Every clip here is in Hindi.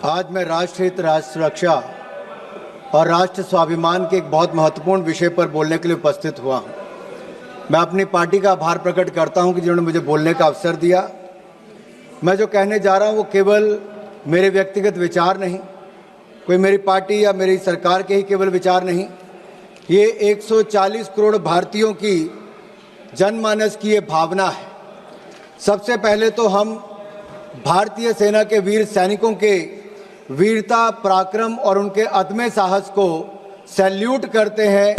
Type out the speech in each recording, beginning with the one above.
आज मैं राष्ट्र हित, राष्ट्र सुरक्षा और राष्ट्र स्वाभिमान के एक बहुत महत्वपूर्ण विषय पर बोलने के लिए उपस्थित हुआ हूँ। मैं अपनी पार्टी का आभार प्रकट करता हूँ कि जिन्होंने मुझे बोलने का अवसर दिया। मैं जो कहने जा रहा हूँ वो केवल मेरे व्यक्तिगत विचार नहीं, कोई मेरी पार्टी या मेरी सरकार के ही केवल विचार नहीं, ये 140 करोड़ भारतीयों की जनमानस की ये भावना है। सबसे पहले तो हम भारतीय सेना के वीर सैनिकों के वीरता, पराक्रम और उनके अदम्य साहस को सैल्यूट करते हैं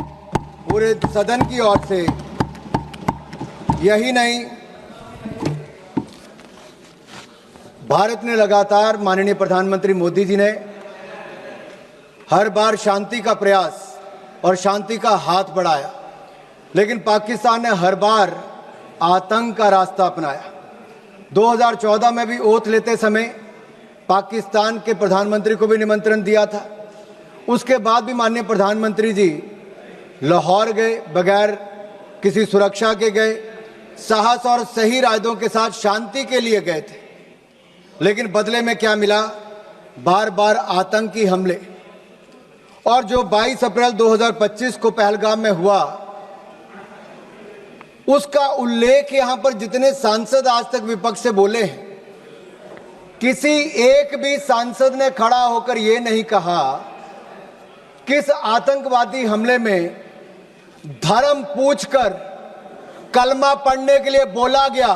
पूरे सदन की ओर से। यही नहीं, भारत ने लगातार, माननीय प्रधानमंत्री मोदी जी ने हर बार शांति का प्रयास और शांति का हाथ बढ़ाया, लेकिन पाकिस्तान ने हर बार आतंक का रास्ता अपनाया। 2014 में भी ओथ लेते समय पाकिस्तान के प्रधानमंत्री को भी निमंत्रण दिया था। उसके बाद भी माननीय प्रधानमंत्री जी लाहौर गए, बगैर किसी सुरक्षा के गए, साहस और सही इरादों के साथ शांति के लिए गए थे। लेकिन बदले में क्या मिला? बार बार आतंकी हमले। और जो 22 अप्रैल 2025 को पहलगाम में हुआ, उसका उल्लेख यहां पर जितने सांसद आज तक विपक्ष से बोले हैं, किसी एक भी सांसद ने खड़ा होकर यह नहीं कहा किस आतंकवादी हमले में धर्म पूछकर कलमा पढ़ने के लिए बोला गया,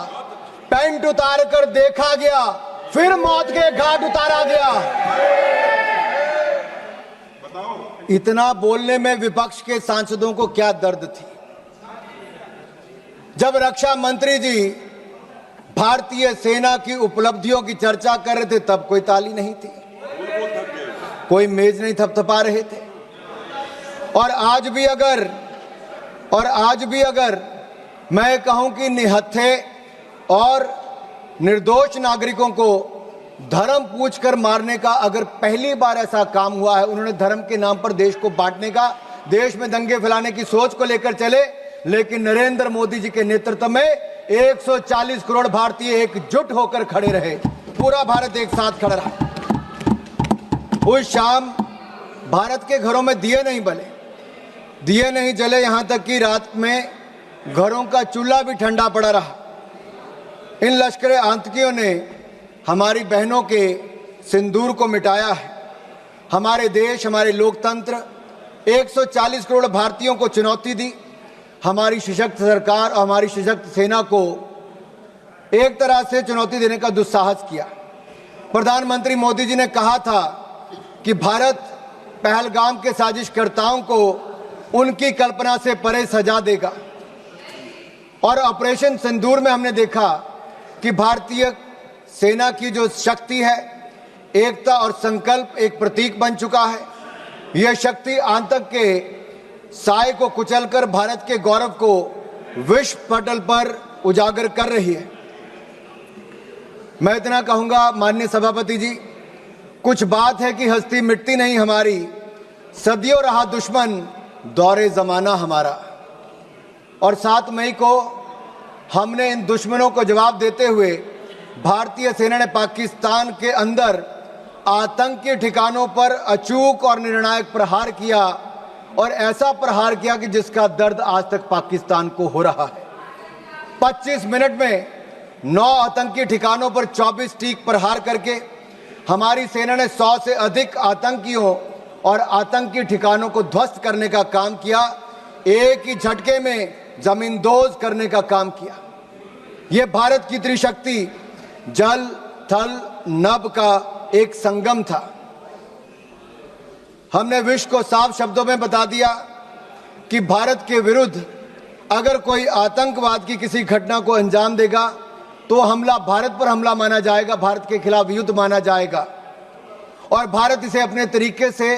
पैंट उतार कर देखा गया, फिर मौत के घाट उतारा गया। इतना बोलने में विपक्ष के सांसदों को क्या दर्द थी। जब रक्षा मंत्री जी भारतीय सेना की उपलब्धियों की चर्चा कर रहे थे, तब कोई ताली नहीं थी, कोई मेज नहीं थपथपा रहे थे। और आज भी अगर मैं कहूं कि निहत्थे और निर्दोष नागरिकों को धर्म पूछकर मारने का अगर पहली बार ऐसा काम हुआ है, उन्होंने धर्म के नाम पर देश को बांटने का, देश में दंगे फैलाने की सोच को लेकर चले, लेकिन नरेंद्र मोदी जी के नेतृत्व में 140 करोड़ भारतीय एकजुट होकर खड़े रहे। पूरा भारत एक साथ खड़ा रहा। उस शाम भारत के घरों में दिए नहीं बले, दिए नहीं जले, यहां तक कि रात में घरों का चूल्हा भी ठंडा पड़ा रहा। इन लश्करे आतंकियों ने हमारी बहनों के सिंदूर को मिटाया है। हमारे देश, हमारे लोकतंत्र, 140 करोड़ भारतीयों को चुनौती दी। हमारी सशक्त सरकार और हमारी सशक्त सेना को एक तरह से चुनौती देने का दुस्साहस किया। प्रधानमंत्री मोदी जी ने कहा था कि भारत पहलगाम के साजिशकर्ताओं को उनकी कल्पना से परे सजा देगा। और ऑपरेशन सिंदूर में हमने देखा कि भारतीय सेना की जो शक्ति है, एकता और संकल्प एक प्रतीक बन चुका है। यह शक्ति आतंक के साए को कुचलकर भारत के गौरव को विश्व पटल पर उजागर कर रही है। मैं इतना कहूंगा माननीय सभापति जी, कुछ बात है कि हस्ती मिटती नहीं हमारी, सदियों रहा दुश्मन दौरे जमाना हमारा। और 7 मई को हमने इन दुश्मनों को जवाब देते हुए भारतीय सेना ने पाकिस्तान के अंदर आतंकी ठिकानों पर अचूक और निर्णायक प्रहार किया, और ऐसा प्रहार किया कि जिसका दर्द आज तक पाकिस्तान को हो रहा है। 25 मिनट में 9 आतंकी ठिकानों पर 24 टीक प्रहार करके हमारी सेना ने 100 से अधिक आतंकियों और आतंकी ठिकानों को ध्वस्त करने का काम किया। एक ही झटके में जमींदोज करने का काम किया। यह भारत की त्रिशक्ति जल, थल, नभ का एक संगम था। हमने विश्व को साफ शब्दों में बता दिया कि भारत के विरुद्ध अगर कोई आतंकवाद की किसी घटना को अंजाम देगा तो हमला भारत पर हमला माना जाएगा, भारत के खिलाफ युद्ध माना जाएगा, और भारत इसे अपने तरीके से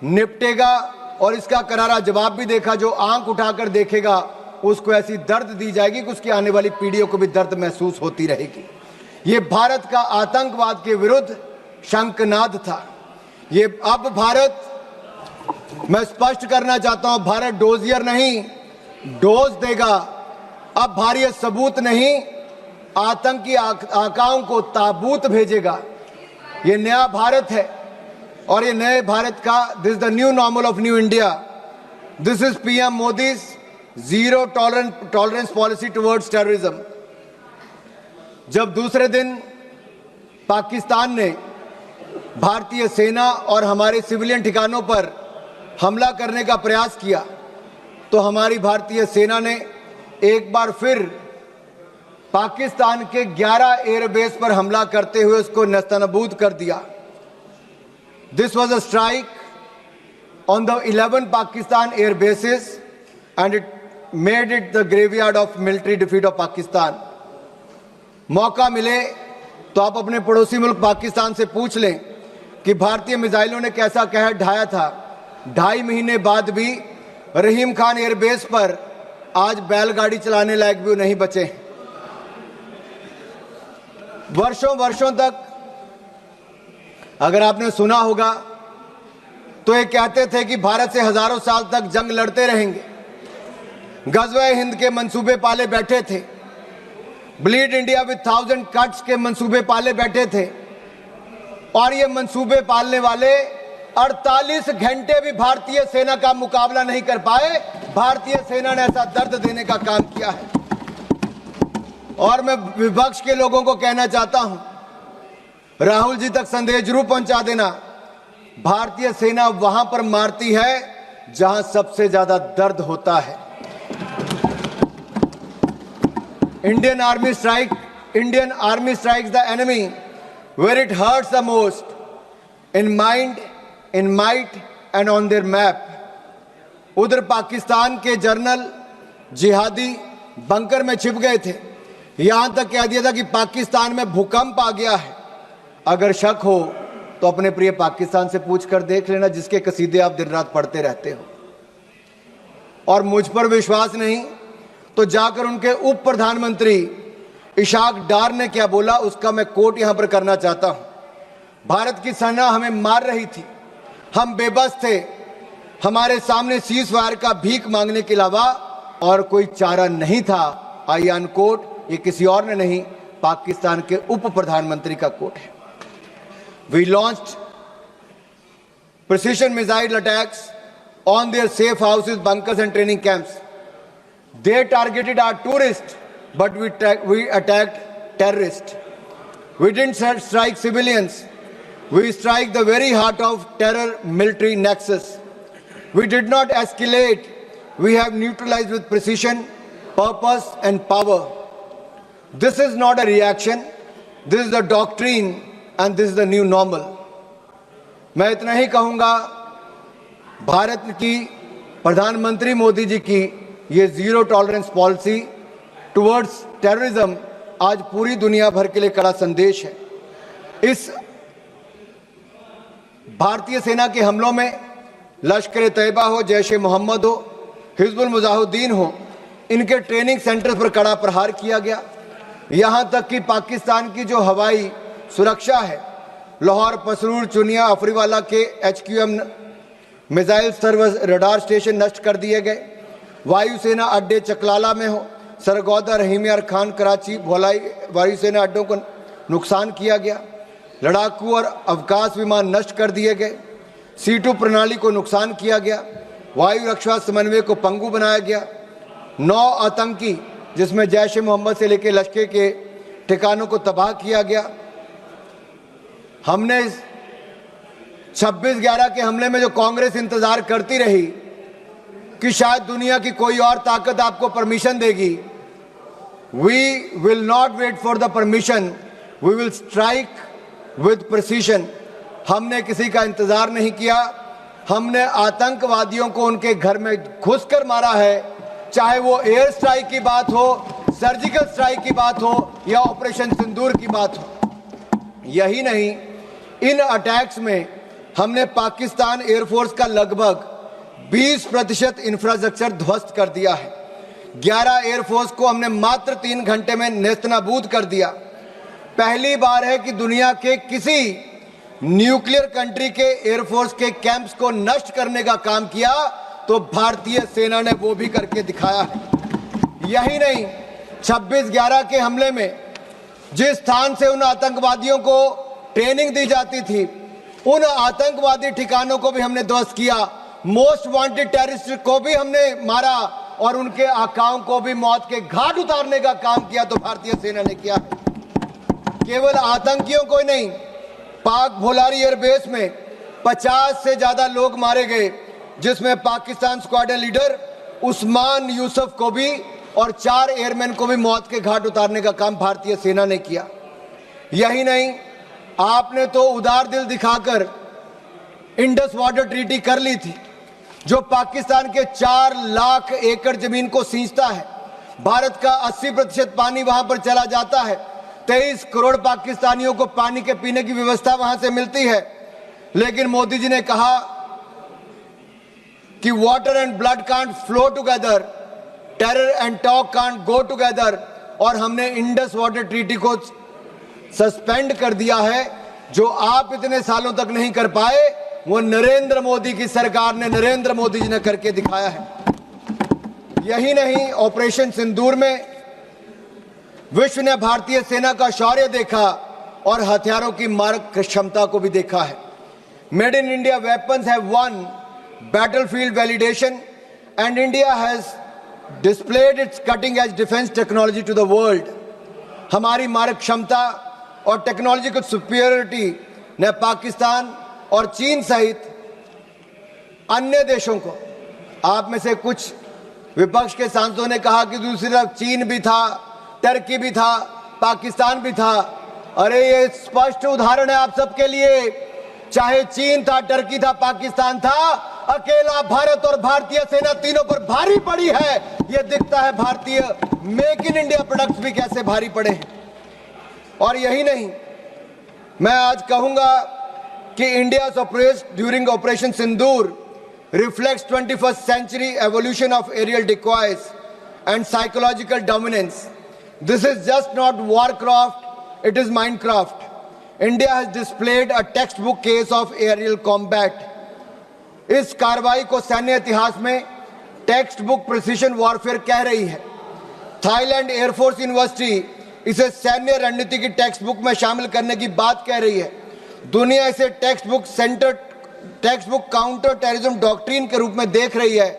निपटेगा। और इसका करारा जवाब भी देखा। जो आंख उठाकर देखेगा उसको ऐसी दर्द दी जाएगी कि उसकी आने वाली पीढ़ियों को भी दर्द महसूस होती रहेगी। ये भारत का आतंकवाद के विरुद्ध शंखनाद था। ये अब भारत, मैं स्पष्ट करना चाहता हूं, भारत डोजियर नहीं, डोज देगा। अब भारत सबूत नहीं, आतंकी आकाओं को ताबूत भेजेगा। ये नया भारत है और ये नए भारत का this the new normal of new India. This is PM Modi's zero tolerance policy towards terrorism. जब दूसरे दिन पाकिस्तान ने भारतीय सेना और हमारे सिविलियन ठिकानों पर हमला करने का प्रयास किया तो हमारी भारतीय सेना ने एक बार फिर पाकिस्तान के 11 एयरबेस पर हमला करते हुए उसको नेस्तनाबूद कर दिया। This was a strike on the 11 Pakistan air bases and it made it the graveyard of military defeat of Pakistan. मौका मिले तो आप अपने पड़ोसी मुल्क पाकिस्तान से पूछ लें कि भारतीय मिसाइलों ने कैसा कहर ढाया था। 2.5 महीने बाद भी रहीम खान एयरबेस पर आज बैलगाड़ी चलाने लायक भी नहीं बचे। वर्षों तक अगर आपने सुना होगा तो ये कहते थे कि भारत से हजारों साल तक जंग लड़ते रहेंगे। गज़वे हिंद के मंसूबे पाले बैठे थे। ब्लीड इंडिया विद 1000 कट्स के मंसूबे पाले बैठे थे और ये मंसूबे पालने वाले 48 घंटे भी भारतीय सेना का मुकाबला नहीं कर पाए। भारतीय सेना ने ऐसा दर्द देने का काम किया है। और मैं विपक्ष के लोगों को कहना चाहता हूं, राहुल जी तक संदेश जरूर पहुंचा देना। भारतीय सेना वहां पर मारती है जहां सबसे ज्यादा दर्द होता है। Indian army strikes the enemy where it hurts the most, in mind, in might and on their map. उधर पाकिस्तान के जर्नल जिहादी बंकर में छिप गए थे। यहां तक कह दिया था कि पाकिस्तान में भूकंप आ गया है। अगर शक हो तो अपने प्रिय पाकिस्तान से पूछ कर देख लेना, जिसके कसीदे आप दिन रात पढ़ते रहते हो। और मुझ पर विश्वास नहीं तो जाकर उनके उप प्रधानमंत्री इशाक डार ने क्या बोला उसका मैं कोट यहां पर करना चाहता हूं। भारत की सेना हमें मार रही थी, हम बेबस थे, हमारे सामने सीज फायर का भीख मांगने के अलावा और कोई चारा नहीं था। आई अनकोट, ये किसी और ने नहीं, पाकिस्तान के उप प्रधानमंत्री का कोट है। We launched precision missile attacks on their safe houses, bunkers and training camps. They targeted our tourists, but we attacked terrorists. We didn't strike civilians. We strike the very heart of terror military nexus. We did not escalate. We have neutralized with precision, purpose and power. This is not a reaction. This is the doctrine and this is the new normal. मैं इतना ही कहूंगा, भारत की प्रधानमंत्री मोदी जी की ये zero tolerance policy towards terrorism आज पूरी दुनिया भर के लिए कड़ा संदेश है। इस भारतीय सेना के हमलों में लश्कर तैयबा हो, जैश ए मोहम्मद हो, हिजबुल मुजाहिदीन हो, इनके ट्रेनिंग सेंटर्स पर कड़ा प्रहार किया गया। यहां तक कि पाकिस्तान की जो हवाई सुरक्षा है, लाहौर, पसरूर, चुनिया, अफरीवाला के HQM missile service radar station नष्ट कर दिए गए। वायुसेना अड्डे चकलाला में हो, सरगोदा, रहीम यार खान, कराची, भोलाई वायुसेना अड्डों को नुकसान किया गया। लड़ाकू और अवकाश विमान नष्ट कर दिए गए। C2 प्रणाली को नुकसान किया गया। वायु रक्षा समन्वय को पंगु बनाया गया। 9 आतंकी, जिसमें जैश ए मोहम्मद से लेकर लश्कर के ठिकानों को तबाह किया गया। हमने 26/11 के हमले में जो कांग्रेस इंतजार करती रही कि शायद दुनिया की कोई और ताकत आपको परमिशन देगी, we will not wait for the permission, we will strike with precision. हमने किसी का इंतजार नहीं किया। हमने आतंकवादियों को उनके घर में घुसकर मारा है, चाहे वो एयर स्ट्राइक की बात हो, सर्जिकल स्ट्राइक की बात हो या ऑपरेशन सिंदूर की बात हो। यही नहीं, इन अटैक्स में हमने पाकिस्तान एयरफोर्स का लगभग 20% इंफ्रास्ट्रक्चर ध्वस्त कर दिया है। 11 एयरफोर्स को हमने मात्र 3 घंटे में नेस्तनाबूद कर दिया। पहली बार है कि दुनिया के किसी न्यूक्लियर कंट्री के एयरफोर्स के कैंप्स को नष्ट करने का काम किया तो भारतीय सेना ने वो भी करके दिखाया है। यही नहीं, 26/11 के हमले में जिस स्थान से उन आतंकवादियों को ट्रेनिंग दी जाती थी, उन आतंकवादी ठिकानों को भी हमने ध्वस्त किया, मोस्ट वांटेड टेररिस्ट को भी हमने मारा और उनके आकाओं को भी मौत के घाट उतारने का काम किया तो भारतीय सेना ने किया। केवल आतंकियों को ही नहीं, पाक भोलारी एयरबेस में 50 से ज्यादा लोग मारे गए, जिसमें पाकिस्तान स्क्वाड्रन लीडर उस्मान यूसुफ को भी और 4 एयरमैन को भी मौत के घाट उतारने का काम भारतीय सेना ने किया। यही नहीं, आपने तो उदार दिल दिखाकर इंडस वाटर ट्रीटी कर ली थी, जो पाकिस्तान के 4 लाख एकड़ जमीन को सींचता है। भारत का 80% पानी वहां पर चला जाता है। 23 करोड़ पाकिस्तानियों को पानी के पीने की व्यवस्था वहां से मिलती है। लेकिन मोदी जी ने कहा कि water and blood can't flow together, terror and talk can't go together, और हमने इंडस वाटर ट्रीटी को सस्पेंड कर दिया है। जो आप इतने सालों तक नहीं कर पाए, वो नरेंद्र मोदी की सरकार ने, नरेंद्र मोदी जी ने करके दिखाया है। यही नहीं, ऑपरेशन सिंदूर में विश्व ने भारतीय सेना का शौर्य देखा और हथियारों की मारक क्षमता को भी देखा है। Made in India weapons have one battlefield validation and India has displayed its cutting edge defense technology to the world. हमारी मारक क्षमता और टेक्नोलॉजिकल सुपीरियरिटी ने पाकिस्तान और चीन सहित अन्य देशों को, आप में से कुछ विपक्ष के सांसदों ने कहा कि दूसरी तरफ चीन भी था, टर्की भी था, पाकिस्तान भी था। अरे ये स्पष्ट उदाहरण है आप सबके लिए, चाहे चीन था, टर्की था, पाकिस्तान था, अकेला भारत और भारतीय सेना तीनों पर भारी पड़ी है। यह दिखता है भारतीय मेक इन इंडिया प्रोडक्ट्स भी कैसे भारी पड़े हैं। और यही नहीं, मैं आज कहूंगा कि India's operation during operation Sindoor reflects 21st century evolution of aerial decoys and psychological dominance. This is just not warcraft, it is Minecraft. India has displayed a textbook case of aerial combat. इस कार्रवाई को सैन्य इतिहास में टेक्स्ट बुक प्रिसिशन वॉरफेयर कह रही है। थाईलैंड एयरफोर्स यूनिवर्सिटी इसे सैन्य रणनीति की टेक्स्ट बुक में शामिल करने की बात कह रही है। दुनिया इसे text book counter terrorism doctrine के रूप में देख रही है।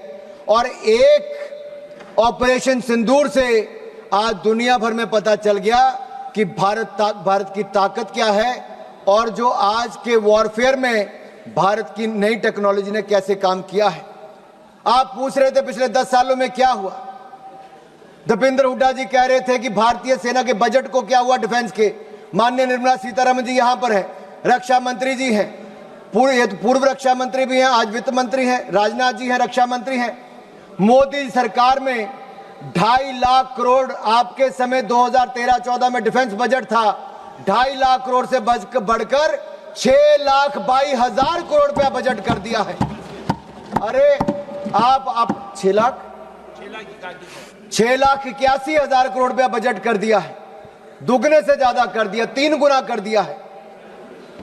और एक ऑपरेशन सिंदूर से आज दुनिया भर में पता चल गया कि भारत की ताकत क्या है और जो आज के वॉरफेयर में भारत की नई टेक्नोलॉजी ने कैसे काम किया है। आप पूछ रहे थे पिछले 10 सालों में क्या हुआ। दीपेंद्र हुड्डा जी कह रहे थे कि भारतीय सेना के बजट को क्या हुआ डिफेंस के। माननीय निर्मला सीतारमण जी यहां पर है, रक्षा मंत्री जी हैं, पूर्व रक्षा मंत्री भी हैं, आज वित्त मंत्री हैं, राजनाथ जी हैं, रक्षा मंत्री हैं। मोदी सरकार में 2.5 लाख करोड़, आपके समय 2013-14 में डिफेंस बजट था, 2.5 लाख करोड़ से बढ़कर 6,22,000 करोड़ रुपया बजट कर दिया है। अरे आप 6,81,000 करोड़ रुपया बजट कर दिया है, दुगने से ज्यादा कर दिया, 3 गुना कर दिया है।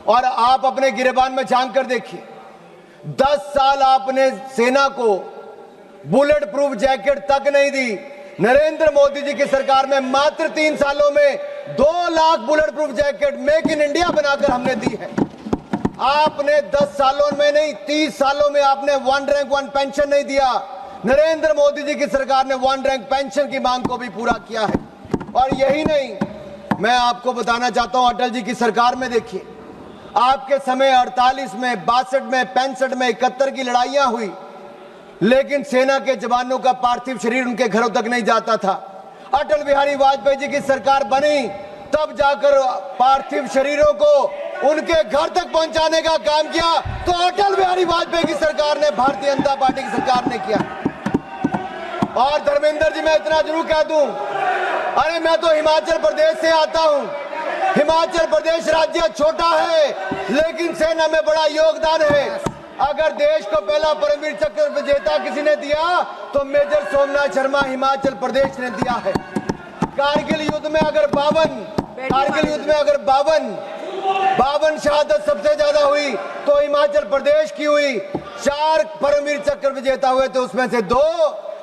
और आप अपने गिरेबान में झांक कर देखिए, 10 साल आपने सेना को बुलेट प्रूफ जैकेट तक नहीं दी। नरेंद्र मोदी जी की सरकार में मात्र 3 सालों में 2 lakh bullet proof jacket make in India बनाकर हमने दी है। आपने 10 सालों में नहीं, 30 सालों में आपने 1 रैंक 1 पेंशन नहीं दिया। नरेंद्र मोदी जी की सरकार ने 1 रैंक पेंशन की मांग को भी पूरा किया है। और यही नहीं, मैं आपको बताना चाहता हूं, अटल जी की सरकार में देखिए, आपके समय 48 में, 62 में, 65 में, 71 की लड़ाइयां हुई, लेकिन सेना के जवानों का पार्थिव शरीर उनके घरों तक नहीं जाता था। अटल बिहारी वाजपेयी जी की सरकार बनी, तब जाकर पार्थिव शरीरों को उनके घर तक पहुंचाने का काम किया। तो अटल बिहारी वाजपेयी की सरकार ने, भारतीय जनता पार्टी की सरकार ने किया। और धर्मेंद्र जी, मैं इतना जरूर कह दूं, अरे मैं तो हिमाचल प्रदेश से आता हूं। हिमाचल प्रदेश राज्य छोटा है, लेकिन सेना में बड़ा योगदान है। अगर देश को पहला परमवीर चक्र विजेता किसी ने दिया तो मेजर सोमनाथ शर्मा हिमाचल प्रदेश ने दिया है। कारगिल युद्ध में अगर 52 शहादत सबसे ज्यादा हुई तो हिमाचल प्रदेश की हुई। 4 परमवीर चक्र विजेता हुए तो उसमें से 2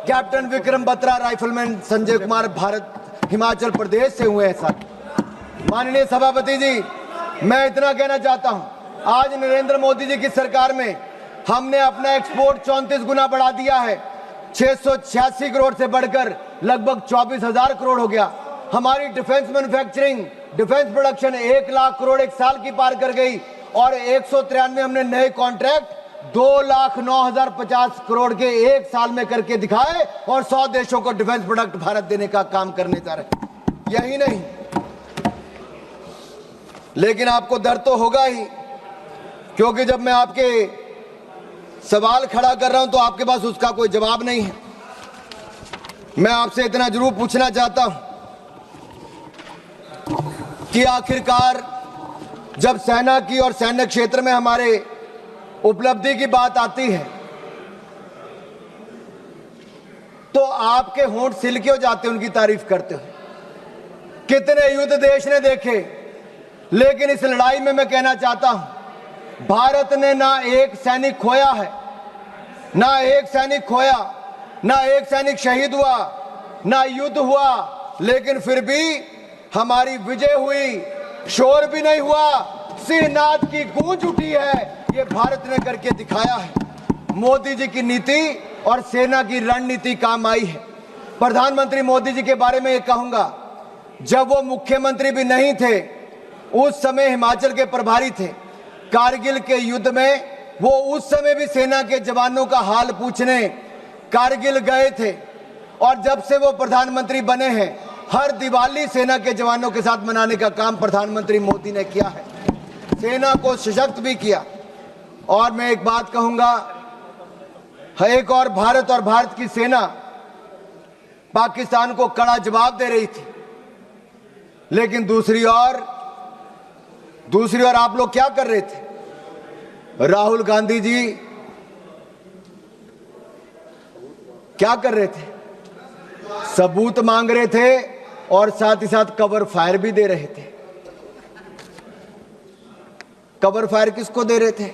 कैप्टन विक्रम बत्रा, राइफलमैन संजय कुमार भारत हिमाचल प्रदेश से हुए हैं। सर, माननीय सभापति जी, मैं इतना कहना चाहता हूं, आज नरेंद्र मोदी जी की सरकार में हमने अपना एक्सपोर्ट 34 गुना बढ़ा दिया है। 686 करोड़ से बढ़कर लगभग 24,000 करोड़ हो गया। हमारी defence manufacturing, defence production 1 lakh crore एक साल की पार कर गई और 193 हमने नए कॉन्ट्रैक्ट 2,09,050 करोड़ के एक साल में करके दिखाए और 100 देशों को डिफेंस प्रोडक्ट भारत देने का काम करने जा रहे। यही नहीं, लेकिन आपको डर तो होगा ही, क्योंकि जब मैं आपके सवाल खड़ा कर रहा हूं तो आपके पास उसका कोई जवाब नहीं है। मैं आपसे इतना जरूर पूछना चाहता हूं कि आखिरकार जब सेना की और सैन्य क्षेत्र में हमारे उपलब्धि की बात आती है तो आपके होंठ सिल क्यों जाते, उनकी तारीफ करते हो। कितने युद्ध देश ने देखे, लेकिन इस लड़ाई में मैं कहना चाहता हूं, भारत ने ना एक सैनिक खोया है, ना एक सैनिक खोया, ना एक सैनिक शहीद हुआ, ना युद्ध हुआ, लेकिन फिर भी हमारी विजय हुई, शोर भी नहीं हुआ, सिंहनाद की गूंज उठी है। ये भारत ने करके दिखाया है। मोदी जी की नीति और सेना की रणनीति काम आई है। प्रधानमंत्री मोदी जी के बारे में ये कहूंगा, जब वो मुख्यमंत्री भी नहीं थे, उस समय हिमाचल के प्रभारी थे। कारगिल के युद्ध में वो उस समय भी सेना के जवानों का हाल पूछने कारगिल गए थे, और जब से वो प्रधानमंत्री बने हैं, हर दिवाली सेना के जवानों के साथ मनाने का काम प्रधानमंत्री मोदी ने किया है। सेना को सशक्त भी किया। और मैं एक बात कहूंगा, एक और भारत की सेना पाकिस्तान को कड़ा जवाब दे रही थी, लेकिन दूसरी ओर आप लोग क्या कर रहे थे? राहुल गांधी जी क्या कर रहे थे? सबूत मांग रहे थे और साथ ही साथ कवर फायर भी दे रहे थे। कवर फायर किसको दे रहे थे,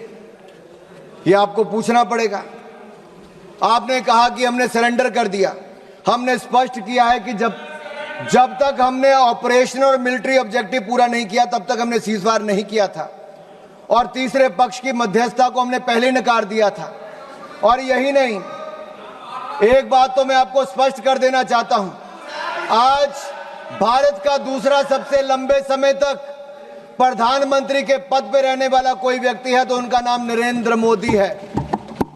ये आपको पूछना पड़ेगा। आपने कहा कि हमने सरेंडर कर दिया। हमने स्पष्ट किया है कि जब तक हमने ऑपरेशनल और मिलिट्री ऑब्जेक्टिव पूरा नहीं किया, तब तक हमने सीजफायर नहीं किया था, और तीसरे पक्ष की मध्यस्थता को हमने पहले नकार दिया था। और यही नहीं, एक बात तो मैं आपको स्पष्ट कर देना चाहता हूं, आज भारत का दूसरा सबसे लंबे समय तक प्रधानमंत्री के पद पर रहने वाला कोई व्यक्ति है तो उनका नाम नरेंद्र मोदी है।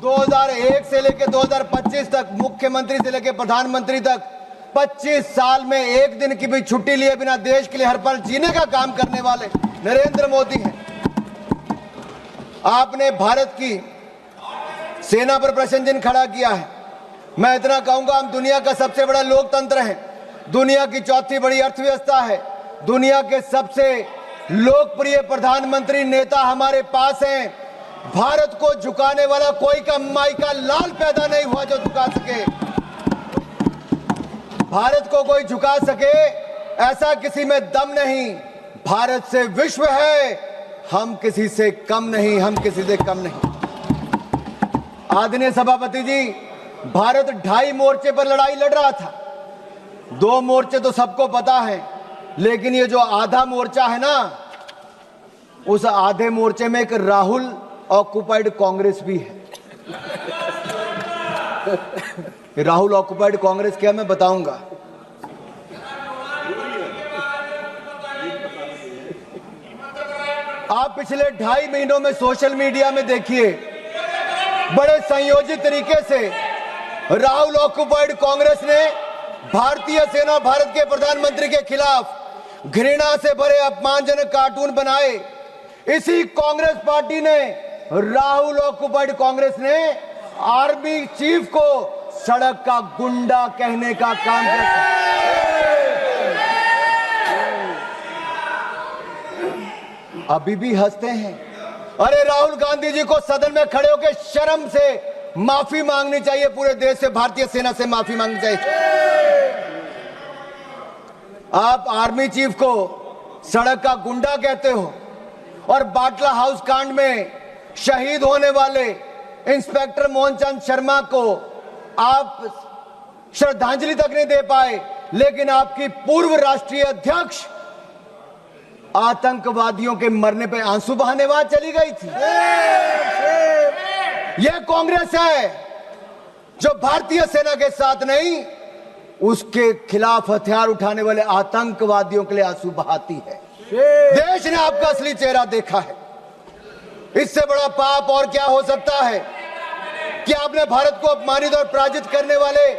2001 से लेकर 2025 तक, मुख्यमंत्री से लेकर प्रधानमंत्री तक 25 साल में एक दिन की भी छुट्टी लिए बिना देश के लिए हर पल जीने का काम करने वाले नरेंद्र मोदी हैं। आपने भारत की सेना पर प्रश्न चिन्ह खड़ा किया है। मैं इतना कहूंगा, हम दुनिया का सबसे बड़ा लोकतंत्र है, दुनिया की चौथी बड़ी अर्थव्यवस्था है, दुनिया के सबसे लोकप्रिय प्रधानमंत्री नेता हमारे पास हैं। भारत को झुकाने वाला कोई का माई का लाल पैदा नहीं हुआ जो झुका सके। भारत को कोई झुका सके ऐसा किसी में दम नहीं। भारत से विश्व है, हम किसी से कम नहीं, हम किसी से कम नहीं। आदरणीय सभापति जी, भारत 2.5 मोर्चे पर लड़ाई लड़ रहा था। 2 मोर्चे तो सबको पता है, लेकिन ये जो आधा मोर्चा है ना, उस आधे मोर्चे में एक राहुल ऑक्युपाइड कांग्रेस भी है। राहुल ऑक्युपाइड कांग्रेस क्या, मैं बताऊंगा। आप पिछले 2.5 महीनों में सोशल मीडिया में देखिए, बड़े संयोजित तरीके से राहुल ऑक्युपाइड कांग्रेस ने भारतीय सेना, भारत के प्रधानमंत्री के खिलाफ घृणा से भरे अपमानजनक कार्टून बनाए। इसी कांग्रेस पार्टी ने, राहुल ऑक्युपाइड कांग्रेस ने आर्मी चीफ को सड़क का गुंडा कहने का काम किया। अभी भी हंसते हैं। अरे राहुल गांधी जी को सदन में खड़े होकर शर्म से माफी मांगनी चाहिए, पूरे देश से, भारतीय सेना से माफी मांगनी चाहिए। आप आर्मी चीफ को सड़क का गुंडा कहते हो, और बाटला हाउस कांड में शहीद होने वाले इंस्पेक्टर मोहनचंद शर्मा को आप श्रद्धांजलि तक नहीं दे पाए, लेकिन आपकी पूर्व राष्ट्रीय अध्यक्ष आतंकवादियों के मरने पे आंसू बहाने वहां चली गई थी। यह कांग्रेस है जो भारतीय सेना के साथ नहीं, उसके खिलाफ हथियार उठाने वाले आतंकवादियों के लिए आंसू बहाती है। देश ने आपका असली चेहरा देखा है। इससे बड़ा पाप और क्या हो सकता है कि आपने भारत को अपमानित और पराजित करने वाले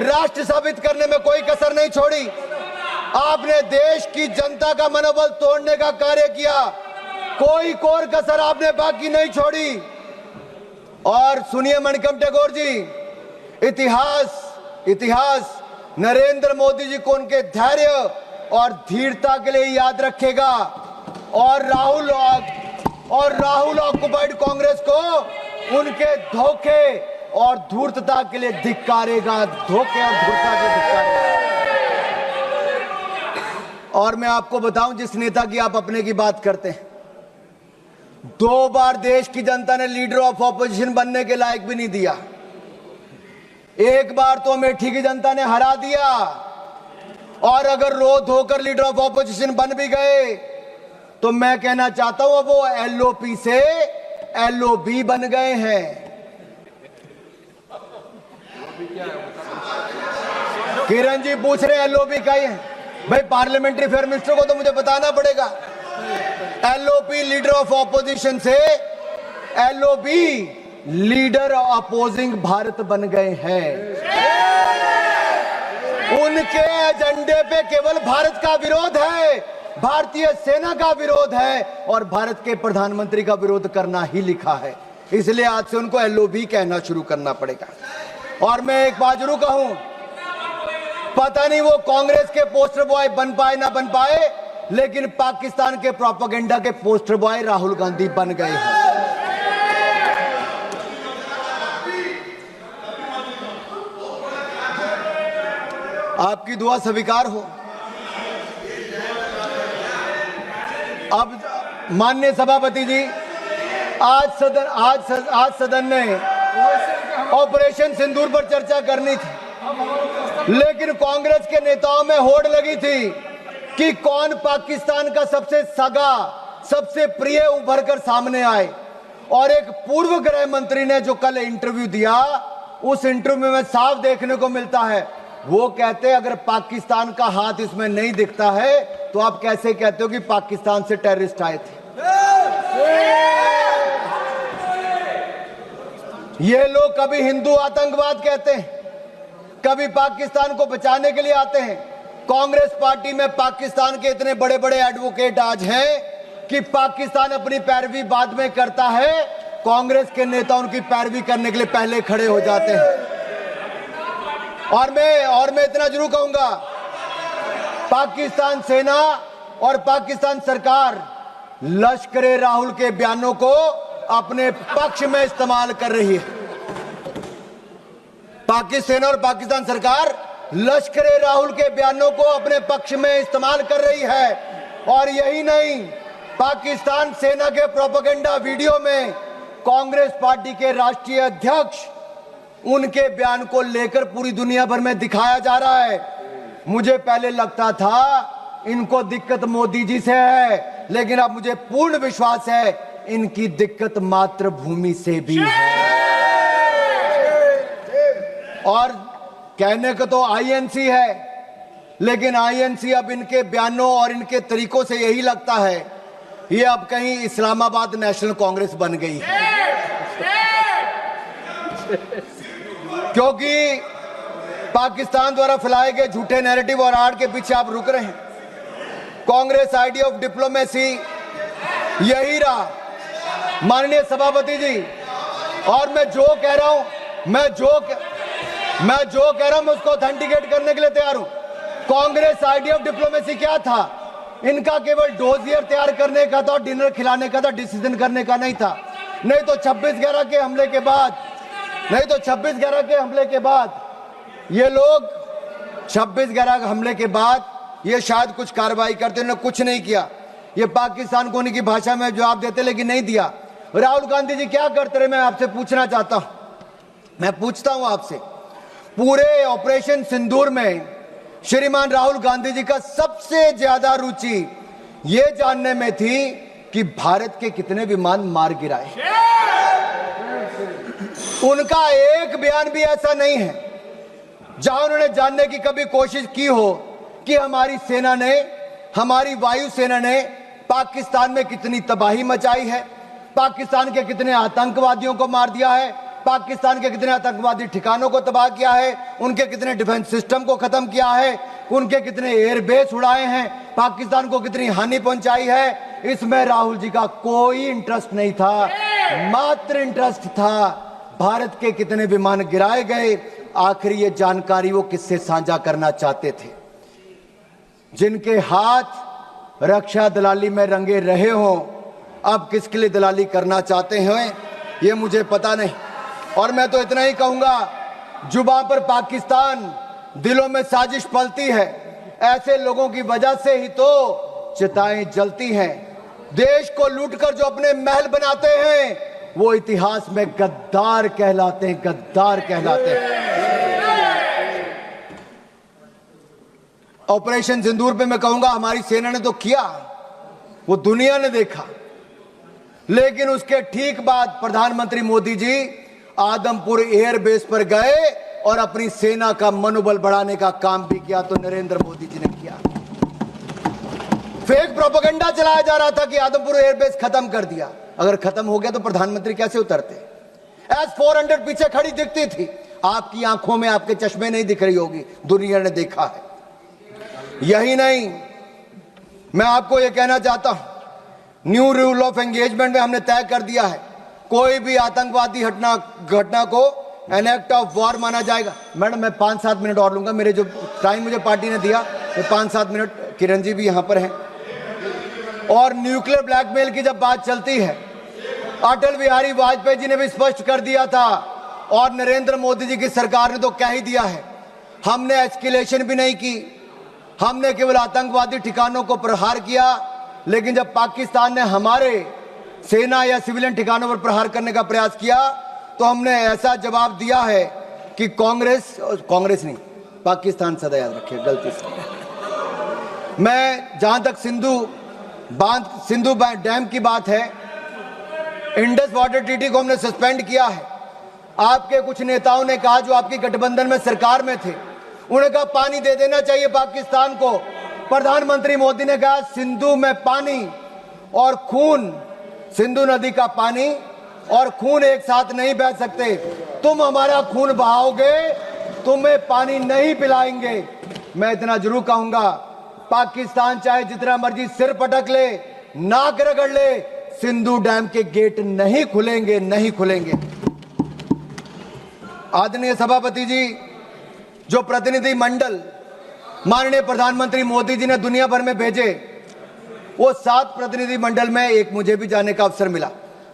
राष्ट्र साबित करने में कोई कसर नहीं छोड़ी। आपने देश की जनता का मनोबल तोड़ने का कार्य किया, कोई कोर कसर आपने बाकी नहीं छोड़ी। और सुनिए मणिकम टैगोर जी, इतिहास नरेंद्र मोदी जी को उनके धैर्य और धीरता के लिए याद रखेगा, और राहुल ऑक्युपाइड कांग्रेस को उनके धोखे और धूर्तता के लिए धिक्कारेगा, धोखे और धूर्तता के लिए धिक्कारेगा। और मैं आपको बताऊं, जिस नेता की आप अपने की बात करते हैं, 2 बार देश की जनता ने लीडर ऑफ ऑपोजिशन बनने के लायक भी नहीं दिया। एक बार तो अमेठी की जनता ने हरा दिया, और अगर रो धोकर लीडर ऑफ ऑपोजिशन बन भी गए तो मैं कहना चाहता हूं वो एलओपी से एलओबी बन गए हैं। किरण जी पूछ रहे हैं एलओबी का ही है। भाई पार्लियामेंट्री अफेयर मिनिस्टर को तो मुझे बताना पड़ेगा। एलओपी लीडर ऑफ ऑपोजिशन से एलओबी लीडर अपोजिंग भारत बन गए हैं। उनके एजेंडे पे केवल भारत का विरोध है, भारतीय सेना का विरोध है, और भारत के प्रधानमंत्री का विरोध करना ही लिखा है। इसलिए आज से उनको एलओबी कहना शुरू करना पड़ेगा। और मैं एक बात जरूर कहूं, पता नहीं वो कांग्रेस के पोस्टर बॉय बन पाए ना बन पाए, लेकिन पाकिस्तान के प्रोपेगेंडा के पोस्टर बॉय राहुल गांधी बन गए हैं। आपकी दुआ स्वीकार हो। अब माननीय सभापति जी, आज सदन ने ऑपरेशन सिंदूर पर चर्चा करनी थी, लेकिन कांग्रेस के नेताओं में होड़ लगी थी कि कौन पाकिस्तान का सबसे सगा, सबसे प्रिय उभर कर सामने आए। और एक पूर्व गृह मंत्री ने जो कल इंटरव्यू दिया, उस इंटरव्यू में साफ देखने को मिलता है, वो कहते अगर पाकिस्तान का हाथ इसमें नहीं दिखता है तो आप कैसे कहते हो कि पाकिस्तान से टेररिस्ट आए थे। ये लोग कभी हिंदू आतंकवाद कहते हैं, कभी पाकिस्तान को बचाने के लिए आते हैं। कांग्रेस पार्टी में पाकिस्तान के इतने बड़े बड़े एडवोकेट आज हैं कि पाकिस्तान अपनी पैरवी बाद में करता है, कांग्रेस के नेता उनकी पैरवी करने के लिए पहले खड़े हो जाते हैं। और मैं इतना जरूर कहूंगा, पाकिस्तान सेना और पाकिस्तान सरकार लश्करे राहुल के बयानों को अपने पक्ष में इस्तेमाल कर रही है। पाकिस्तान सेना और पाकिस्तान सरकार लश्करे राहुल के बयानों को अपने पक्ष में इस्तेमाल कर रही है। और यही नहीं, पाकिस्तान सेना के प्रोपेगेंडा वीडियो में कांग्रेस पार्टी के राष्ट्रीय अध्यक्ष उनके बयान को लेकर पूरी दुनिया भर में दिखाया जा रहा है। मुझे पहले लगता था इनको दिक्कत मोदी जी से है, लेकिन अब मुझे पूर्ण विश्वास है इनकी दिक्कत मातृभूमि से भी है। और कहने को तो आईएनसी है, लेकिन आईएनसी अब इनके बयानों और इनके तरीकों से यही लगता है ये अब कहीं इस्लामाबाद नेशनल कांग्रेस बन गई है। क्योंकि पाकिस्तान द्वारा फैलाए गए झूठे नैरेटिव और आड़ के पीछे आप रुक रहे हैं। कांग्रेस आइडिया ऑफ डिप्लोमेसी यही रहा, माननीय सभापति जी। और मैं जो कह रहा हूं मैं उसको ऑथेंटिकेट करने के लिए तैयार हूं। कांग्रेस आइडिया ऑफ डिप्लोमेसी क्या था? इनका केवल डोजियर तैयार करने का था, डिनर खिलाने का था, डिसीजन करने का नहीं था। नहीं तो 26/11 के हमले के बाद ये लोग 26/11 हमले के बाद ये शायद कुछ कार्रवाई करते, उन्होंने कुछ नहीं किया। ये पाकिस्तान को उनकी भाषा में जवाब देते, लेकिन नहीं दिया। राहुल गांधी जी क्या करते रहे, मैं आपसे पूछना चाहता हूं। मैं पूछता हूं आपसे, पूरे ऑपरेशन सिंदूर में श्रीमान राहुल गांधी जी का सबसे ज्यादा रुचि ये जानने में थी कि भारत के कितने विमान मार गिराए। उनका एक बयान भी ऐसा नहीं है जहां उन्होंने जानने की कभी कोशिश की हो कि हमारी सेना ने, हमारी वायुसेना ने पाकिस्तान में कितनी तबाही मचाई है, पाकिस्तान के कितने आतंकवादियों को मार दिया है, पाकिस्तान के कितने आतंकवादी ठिकानों को तबाह किया है, उनके कितने डिफेंस सिस्टम को खत्म किया है, उनके कितने एयरबेस उड़ाए हैं, पाकिस्तान को कितनी हानि पहुंचाई है। इसमें राहुल जी का कोई इंटरेस्ट नहीं था, मात्र इंटरेस्ट था भारत के कितने विमान गिराए गए। आखिर ये जानकारी वो किससे साझा करना चाहते थे? जिनके हाथ रक्षा दलाली में रंगे रहे हों, अब किसके लिए दलाली करना चाहते हैं ये मुझे पता नहीं। और मैं तो इतना ही कहूंगा, जुबान पर पाकिस्तान, दिलों में साजिश पलती है। ऐसे लोगों की वजह से ही तो चिताएं जलती हैं। देश को लूटकर जो अपने महल बनाते हैं वो इतिहास में गद्दार कहलाते हैं, गद्दार कहलाते हैं। ऑपरेशन सिंदूर पे मैं कहूंगा हमारी सेना ने तो किया, वो दुनिया ने देखा, लेकिन उसके ठीक बाद प्रधानमंत्री मोदी जी आदमपुर एयरबेस पर गए और अपनी सेना का मनोबल बढ़ाने का काम भी किया। तो नरेंद्र मोदी जी ने किया। फेक प्रोपेगेंडा चलाया जा रहा था कि आदमपुर एयरबेस खत्म कर दिया। अगर खत्म हो गया तो प्रधानमंत्री कैसे उतरते? S-400 पीछे खड़ी दिखती थी, आपकी आंखों में, आपके चश्मे नहीं दिख रही होगी, दुनिया ने देखा है। यही नहीं, मैं आपको यह कहना चाहता हूं, न्यू रूल ऑफ एंगेजमेंट में हमने तय कर दिया है कोई भी आतंकवादी घटना को एन एक्ट ऑफ वॉर माना जाएगा। मैडम मैं 5-7 मिनट और लूंगा, मेरे जो टाइम मुझे पार्टी ने दिया वो 5-7 मिनट। किरण जी भी यहां पर हैं। और न्यूक्लियर ब्लैकमेल की जब बात चलती है, अटल बिहारी वाजपेयी जी ने भी स्पष्ट कर दिया था और नरेंद्र मोदी जी की सरकार ने तो कह ही दिया है। हमने एस्केलेशन भी नहीं की, हमने केवल आतंकवादी ठिकानों को प्रहार किया। लेकिन जब पाकिस्तान ने हमारे सेना या सिविलियन ठिकानों पर प्रहार करने का प्रयास किया तो हमने ऐसा जवाब दिया है कि कांग्रेस नहीं, पाकिस्तान सदा याद रखिए, गलती से। मैं जहां तक सिंधु डैम की बात है, इंडस वाटर ट्रीटी को हमने सस्पेंड किया है। आपके कुछ नेताओं ने कहा, जो आपकी गठबंधन में सरकार में थे, उन्होंने कहा पानी दे देना चाहिए पाकिस्तान को। प्रधानमंत्री मोदी ने कहा सिंधु में पानी और खून, सिंधु नदी का पानी और खून एक साथ नहीं बह सकते। तुम हमारा खून बहाओगे, तुम्हें पानी नहीं पिलाएंगे। मैं इतना जरूर कहूंगा, पाकिस्तान चाहे जितना मर्जी सिर पटक ले, नाक रगड़ ले, सिंधु डैम के गेट नहीं खुलेंगे, नहीं खुलेंगे। आदरणीय सभापति जी, जो प्रतिनिधि मंडल माननीय प्रधानमंत्री मोदी जी ने दुनिया भर में भेजे, वो 7 प्रतिनिधि मंडल में एक मुझे भी जाने का अवसर मिला।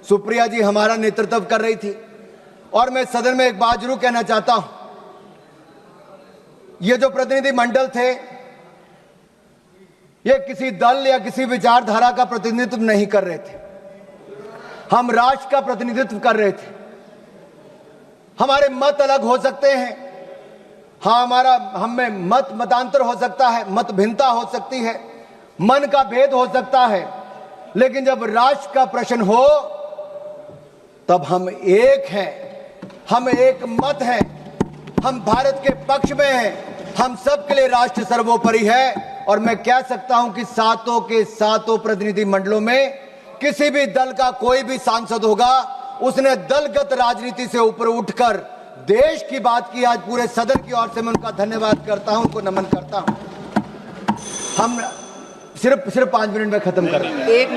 सुप्रिया जी हमारा नेतृत्व कर रही थी। और मैं सदन में एक बात जरूर कहना चाहता हूं, ये जो प्रतिनिधि मंडल थे, ये किसी दल या किसी विचारधारा का प्रतिनिधित्व नहीं कर रहे थे, हम राष्ट्र का प्रतिनिधित्व कर रहे थे। हमारे मत अलग हो सकते हैं, हाँ, हम में मतांतर हो सकता है, मत भिन्नता हो सकती है, मन का भेद हो सकता है, लेकिन जब राष्ट्र का प्रश्न हो तब हम एक हैं, हम एक मत हैं, हम भारत के पक्ष में हैं, हम सबके लिए राष्ट्र सर्वोपरि है। और मैं कह सकता हूं कि 7 के 7 प्रतिनिधि मंडलों में किसी भी दल का कोई भी सांसद होगा, उसने दलगत राजनीति से ऊपर उठकर देश की बात की। आज पूरे सदन की ओर से मैं उनका धन्यवाद करता हूं, उनको नमन करता हूं। हम सिर्फ 5 मिनट में खत्म कर रहे हैं। एक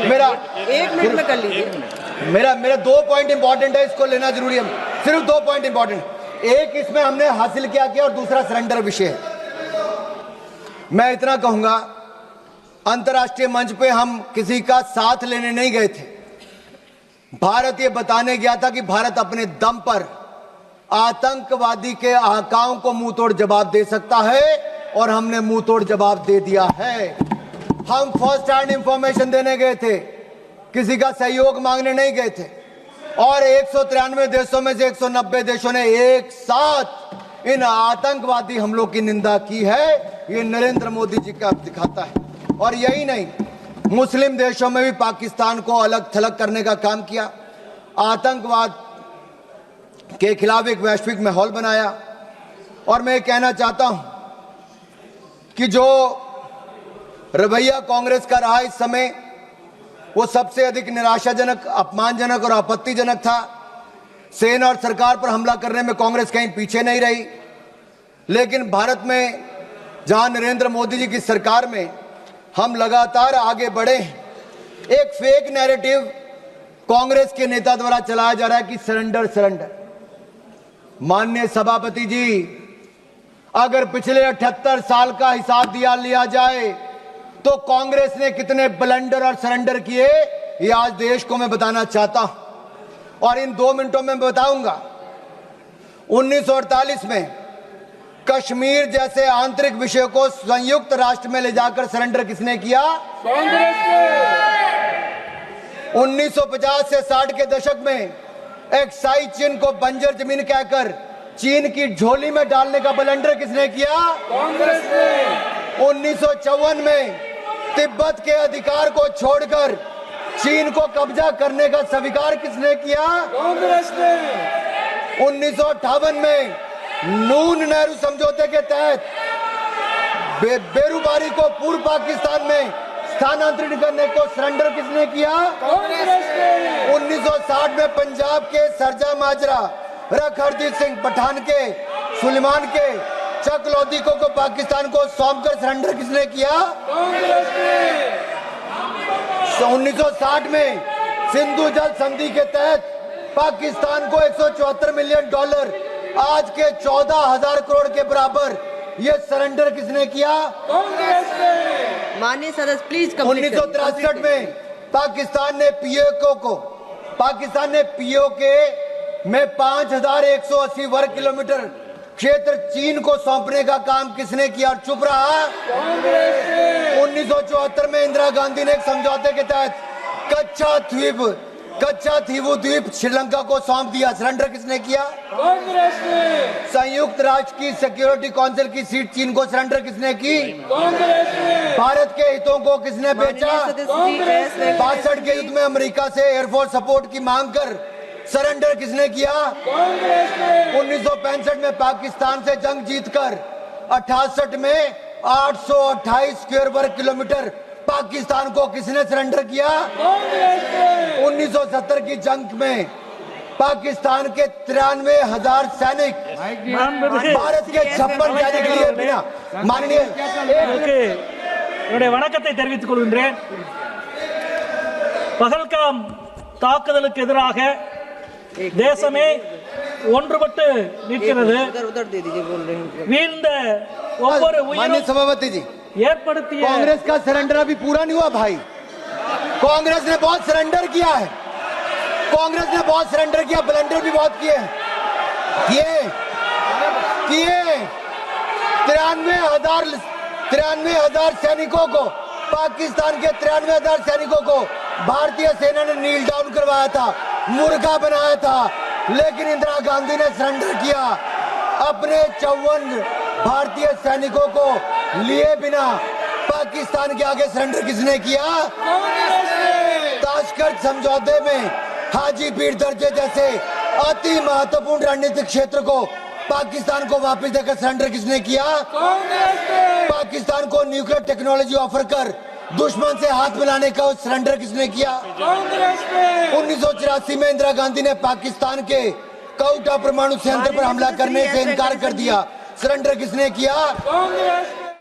मिनट में कर लीजिए। मेरा 2 पॉइंट इंपॉर्टेंट है, इसको लेना जरूरी है। सिर्फ 2 पॉइंट इंपॉर्टेंट, एक इसमें हमने हासिल क्या किया और दूसरा सरेंडर विषय है। मैं इतना कहूंगा, अंतर्राष्ट्रीय मंच पे हम किसी का साथ लेने नहीं गए थे। भारत ये बताने गया था कि भारत अपने दम पर आतंकवादी के आकाओं को मुंह तोड़ जवाब दे सकता है, और हमने मुंह तोड़ जवाब दे दिया है। हम फर्स्ट हैंड इंफॉर्मेशन देने गए थे, किसी का सहयोग मांगने नहीं गए थे। और 193 देशों में से 190 देशों ने एक साथ इन आतंकवादी हमलों की निंदा की है। ये नरेंद्र मोदी जी का दिखाता है। और यही नहीं, मुस्लिम देशों में भी पाकिस्तान को अलग थलग करने का काम किया, आतंकवाद के खिलाफ एक वैश्विक माहौल बनाया। और मैं कहना चाहता हूं कि जो रवैया कांग्रेस का रहा इस समय, वो सबसे अधिक निराशाजनक, अपमानजनक और आपत्तिजनक था। सेना और सरकार पर हमला करने में कांग्रेस कहीं पीछे नहीं रही, लेकिन भारत में जहां नरेंद्र मोदी जी की सरकार में हम लगातार आगे बढ़े, एक फेक नैरेटिव कांग्रेस के नेता द्वारा चलाया जा रहा है कि सरेंडर सरेंडर। माननीय सभापति जी, अगर पिछले 78 साल का हिसाब दिया लिया जाए तो कांग्रेस ने कितने ब्लंडर और सरेंडर किए, ये आज देश को मैं बताना चाहता हूं और इन 2 मिनटों में बताऊंगा। 1948 में कश्मीर जैसे आंतरिक विषय को संयुक्त राष्ट्र में ले जाकर सरेंडर किसने किया? कांग्रेस ने। 1950 से 60 के दशक में एक्साई चीन को बंजर जमीन कहकर चीन की झोली में डालने का ब्लंडर किसने किया? कांग्रेस ने। 1954 में तिब्बत के अधिकार को छोड़कर चीन को कब्जा करने का स्वीकार किसने किया? कांग्रेस ने। 1958 में नून नेहरू समझौते के तहत बेरूबारी को पूर्व पाकिस्तान में स्थानांतरित करने को सरेंडर किसने किया? कांग्रेस ने। 1960 में पंजाब के सरजा माजरा, रख हरदीप सिंह पठान के, सुलेमान के, चक लोधी को पाकिस्तान को सौंपकर सरेंडर किसने किया? कांग्रेस ने। 1960 में सिंधु जल संधि के तहत पाकिस्तान को $174 मिलियन, आज के 14,000 करोड़ के बराबर, ये सरेंडर किसने किया? कांग्रेस ने। माननीय सदस्य प्लीज। 1963 में पाकिस्तान ने पीओके में 5,180 वर्ग किलोमीटर क्षेत्र चीन को सौंपने का काम किसने किया और चुप रहा? कांग्रेस ने। 1974 में इंदिरा गांधी ने एक समझौते के तहत कच्चा थीवू द्वीप श्रीलंका को सौंप दिया, सरेंडर किसने किया? कांग्रेस ने। संयुक्त राष्ट्र की सिक्योरिटी काउंसिल की सीट चीन को सरेंडर किसने की? कांग्रेस ने। भारत के हितों को किसने बेचा? 62 के युद्ध में अमेरिका से एयरफोर्स सपोर्ट की मांग कर सरेंडर किसने किया? कांग्रेस ने। 1965 में पाकिस्तान से जंग जीतकर 68 में 828 स्क्वायर वर्ग किलोमीटर पाकिस्तान को किसने सरेंडर किया? कांग्रेस ने। 1970 की जंग में पाकिस्तान के 93,000 सैनिक भारत के 56 सैनिक लिए बिना माननीय என்னுடைய வணக்கத்தை தெரிவித்துக் கொள்கின்றேன். பகல்காம் தாக்குதலுக்கு எதிராக தேசமே ஒன்றுபட்டு நிற்கிறது. வீழ்ந்த ஒவ்வொரு माननीय सभापति जी, ஏற்படுத்திய कांग्रेस का सरेंडर अभी पूरा नहीं हुआ भाई। कांग्रेस ने बहुत सरेंडर किया है, कांग्रेस ने बहुत सरेंडर किया, ब्लंडर भी बहुत किए 93,000 सैनिकों को, पाकिस्तान के 93,000 सैनिकों को भारतीय सेना ने नील डाउन करवाया था, मुर्गा बनाया था, लेकिन इंदिरा गांधी ने सरेंडर किया। अपने 54 भारतीय सैनिकों को लिए बिना पाकिस्तान के आगे सरेंडर किसने किया? ताशकंद समझौते में हाजीपीर दर्जे जैसे अति महत्वपूर्ण रणनीतिक क्षेत्र को पाकिस्तान को वापस देकर सरेंडर किसने किया? पाकिस्तान को न्यूक्लियर टेक्नोलॉजी ऑफर कर दुश्मन से हाथ मिलाने का सरेंडर किसने किया? 1984 में इंदिरा गांधी ने पाकिस्तान के कोटा परमाणु संयंत्र पर हमला करने से इनकार कर दिया, सरेंडर किसने किया?